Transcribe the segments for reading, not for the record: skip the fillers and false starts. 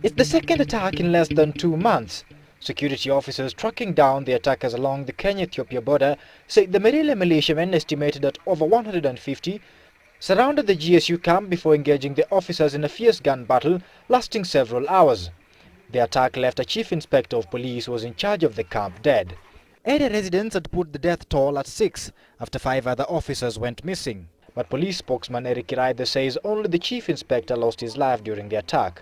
It's the second attack in less than 2 months. Security officers tracking down the attackers along the Kenya-Ethiopia border say the Merile militiamen, estimated at over 150, surrounded the GSU camp before engaging the officers in a fierce gun battle lasting several hours. The attack left a chief inspector of police who was in charge of the camp dead. Area residents had put the death toll at 6 after 5 other officers went missing. But police spokesman Eric Iraide says only the chief inspector lost his life during the attack.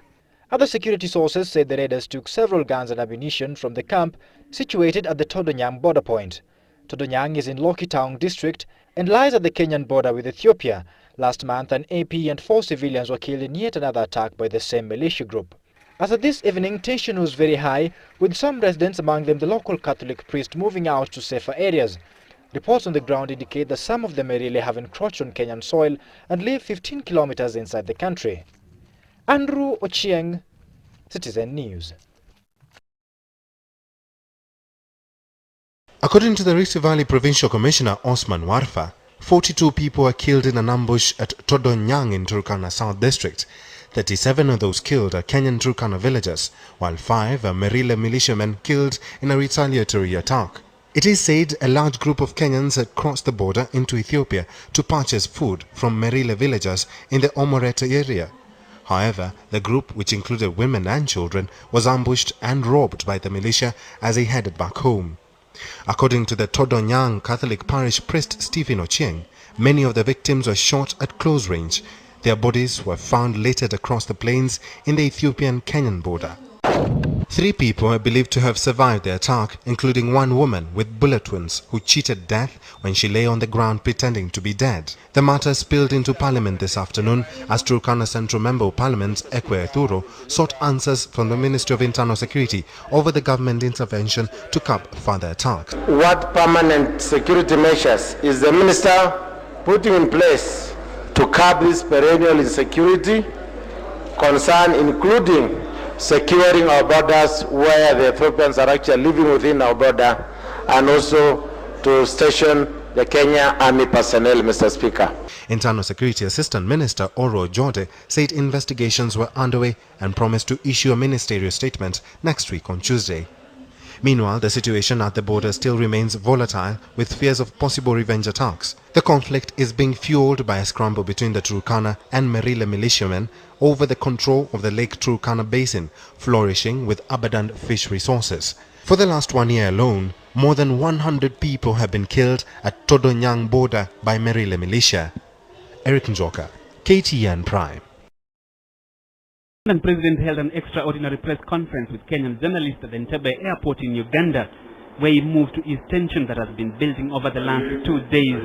Other security sources say the raiders took several guns and ammunition from the camp situated at the Todonyang border point. Todonyang is in Loki Town district and lies at the Kenyan border with Ethiopia. Last month, an AP and 4 civilians were killed in yet another attack by the same militia group. As of this evening, tension was very high, with some residents, among them the local Catholic priest, moving out to safer areas. Reports on the ground indicate that some of the Merile have encroached on Kenyan soil and live 15 kilometers inside the country. Andrew Ochieng, Citizen News. According to the Rift Valley Provincial Commissioner Osman Warfa, 42 people were killed in an ambush at Todonyang in Turkana South District. 37 of those killed are Kenyan Turkana villagers, while 5 are Merile militiamen killed in a retaliatory attack. It is said a large group of Kenyans had crossed the border into Ethiopia to purchase food from Merile villagers in the Omoret area. However, the group, which included women and children, was ambushed and robbed by the militia as they headed back home. According to the Todonyang Catholic Parish priest Stephen Ochieng, many of the victims were shot at close range. Their bodies were found littered across the plains in the Ethiopian-Kenyan border. 3 people are believed to have survived the attack, including one woman with bullet wounds who cheated death when she lay on the ground pretending to be dead. The matter spilled into Parliament this afternoon as Turkana Central Member of Parliament Ekwe Ethuro sought answers from the Ministry of Internal Security over the government intervention to curb further attacks. What permanent security measures is the Minister putting in place to curb this perennial insecurity concern, including securing our borders where the Ethiopians are actually living within our border, and also to station the Kenya Army personnel, Mr. Speaker. Internal Security Assistant Minister Oro Jode said investigations were underway and promised to issue a ministerial statement next week on Tuesday. Meanwhile, the situation at the border still remains volatile, with fears of possible revenge attacks. The conflict is being fueled by a scramble between the Turkana and Merile militiamen over the control of the Lake Turkana basin, flourishing with abundant fish resources. For the last 1 year alone, more than 100 people have been killed at Todonyang border by Merile militia. Eric Njoka, KTN Prime. The President held an extraordinary press conference with Kenyan journalists at the Entebbe airport in Uganda, where he moved to ease tension that has been building over the last 2 days.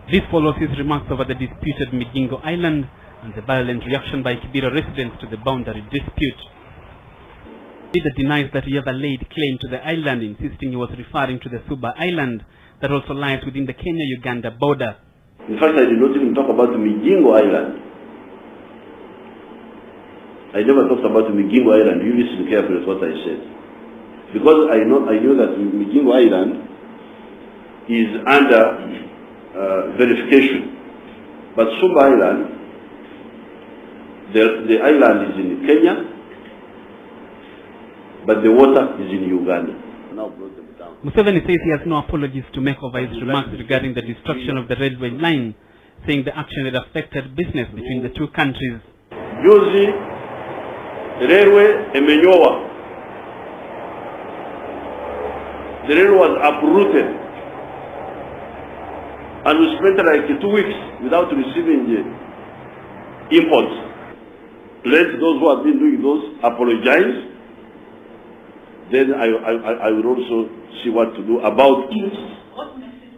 This follows his remarks over the disputed Migingo Island and the violent reaction by Kibera residents to the boundary dispute. He denies that he ever laid claim to the island, insisting he was referring to the Suba Island that also lies within the Kenya-Uganda border. In fact, I did not even talk about the Migingo Island. I never talked about Migingo Island. You listen carefully to what I said. Because I know that Migingo Island is under verification. But Sumba Island, the island is in Kenya, but the water is in Uganda. Now brought them down. Museveni says he has no apologies to make over his remarks regarding the destruction of the railway line, saying the action had affected business between the two countries. Juzi railway emenyowa. The railway was uprooted, and we spent like 2 weeks without receiving the imports. Let those who have been doing those apologize. Then I will also see what to do about it.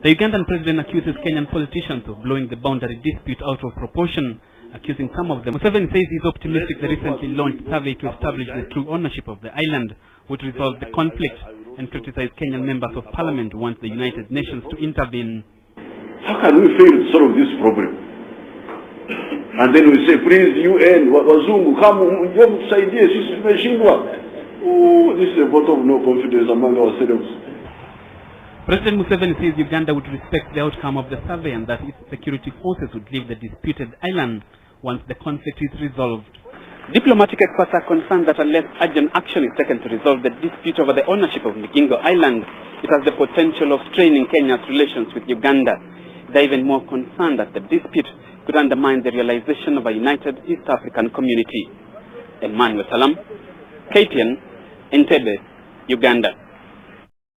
The Ugandan president accuses Kenyan politicians of blowing the boundary dispute out of proportion, accusing some of them. Museveni says he's optimistic the recently launched survey to establish the true ownership of the island would resolve the conflict, and criticized Kenyan members of parliament wants the United Nations to intervene. How can we fail to solve this problem? And then we say, please, UN, wazungu, come, tusaidie, sisi tumeshindwa. Oh, this is a vote of no confidence among ourselves. President Museveni says Uganda would respect the outcome of the survey and that its security forces would leave the disputed island once the conflict is resolved. Diplomatic experts are concerned that unless urgent action is taken to resolve the dispute over the ownership of Migingo Island, it has the potential of straining Kenya's relations with Uganda. They are even more concerned that the dispute could undermine the realization of a united East African community. Emmanuel Salam, KTN, Entebbe, Uganda.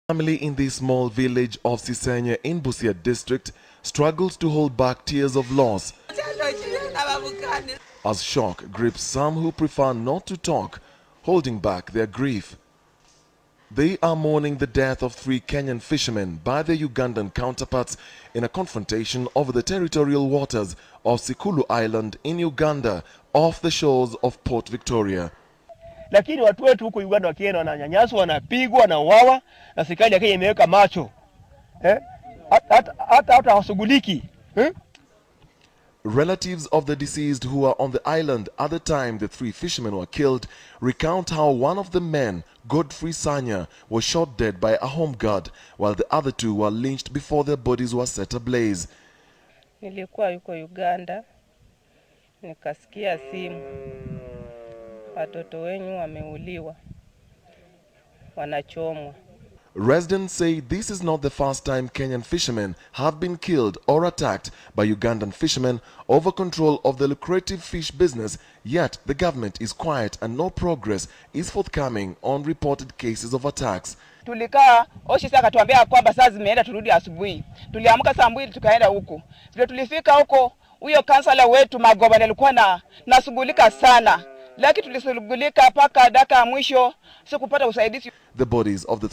Family in the small village of Sisenye in Busia district struggles to hold back tears of loss as shock grips some who prefer not to talk, holding back their grief. They are mourning the death of 3 Kenyan fishermen by their Ugandan counterparts in a confrontation over the territorial waters of Sikulu Island in Uganda off the shores of Port Victoria. Lakini watu wetu huko Uganda wakienda wananyanyaswa, wanapigwa, wanauawa na serikali ya Kenya imeweka macho. Hata hawashughuliki. Relatives of the deceased who were on the island at the time the 3 fishermen were killed recount how one of the men, Godfrey Sanya, was shot dead by a home guard while the other 2 were lynched before their bodies were set ablaze. Nilikuwa yuko Uganda, nikasikia simu, watoto wenyu wameuliwa, wanachomwa. Residents say this is not the first time Kenyan fishermen have been killed or attacked by Ugandan fishermen over control of the lucrative fish business, yet the government is quiet and no progress is forthcoming on reported cases of attacks. Tulikaa Oshisa akatuambia kwamba saa zimeenda turudi asubuhi. Tuliamka saa 2 tukaenda huko. Vile tulifika huko, huyo kansala wetu Magoba alikuwa nashughulika sana. Lakini tulishughulika mpaka dakika ya mwisho sikupata usaidizi. The bodies of the